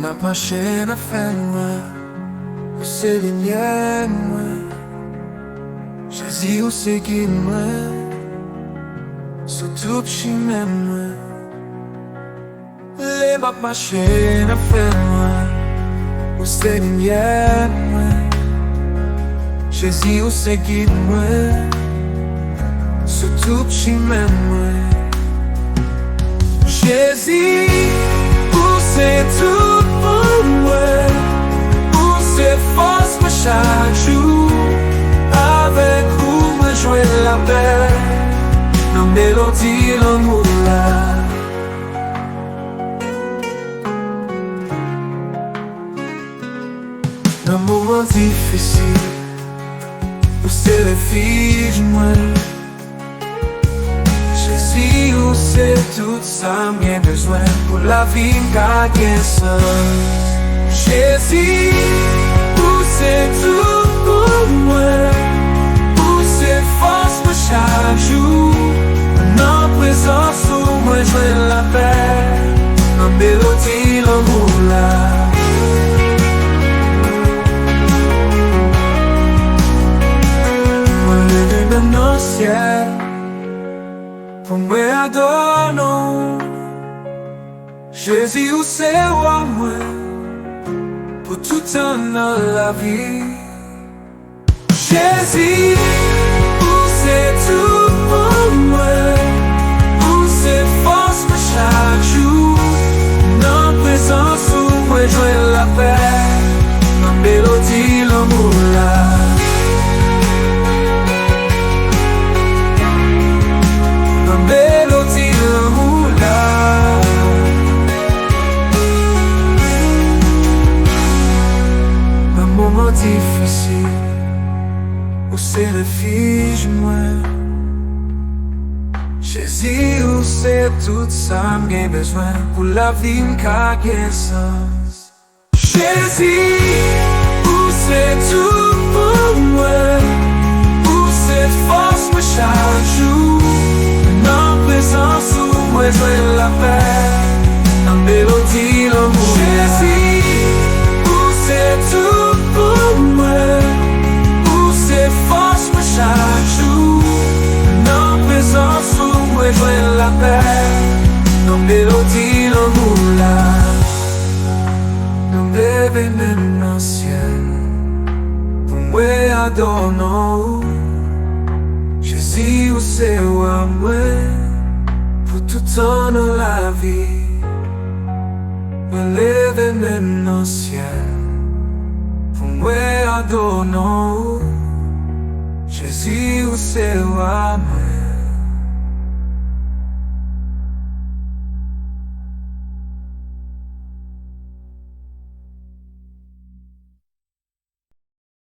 n'a pas chez la femme, c'est les miennes. Jésus ou c'est qui moi, surtout chez même. Les bas pas chez la femme, c'est les miennes. Jésus ou c'est qui moi, surtout chez même. Jésus, où c'est tout pour moi, où c'est force moi chaque jour, avec où moi jouer la paix, dans mélodie l'amour là. Dans moment difficile, où c'est le fils moi. Jésus, où c'est tout ça, j'ai besoin pour la vie, gagner ça. Jésus, où c'est tout pour moi, où c'est force pour chaque jour. En présence où moi je veux la paix, en mélodie l'amour là. Moi levé dans le ciel, pour moi adorons Jésus où c'est roi moi, pour tout temps dans la vie. Jésus, où c'est tout pour moi, où c'est force pour chaque jour. Dans présence où moi jouer la paix, dans mélodie l'amour là. Mélodie l'amour là. Un moment difficile, où c'est le fils moi. Jésus, où c'est tout ça, j'ai besoin pour la vie, gagner sens. Jésus, où c'est tout pour moi, où c'est force pour chaque jour. En présence où moi je veux la paix, en mélodie l'amour. Jésus, où c'est tout pour moi, où c'est force pour chaque jour. En présence où moi je veux la paix, en mélodie l'amour là. Nous bébé même dans le ciel, pour moi adorons Jésus où c'est roi moi, pour tout temps dans la vie. Me lever même dans le ciel, pour moi adorons Jésus où c'est roi moi.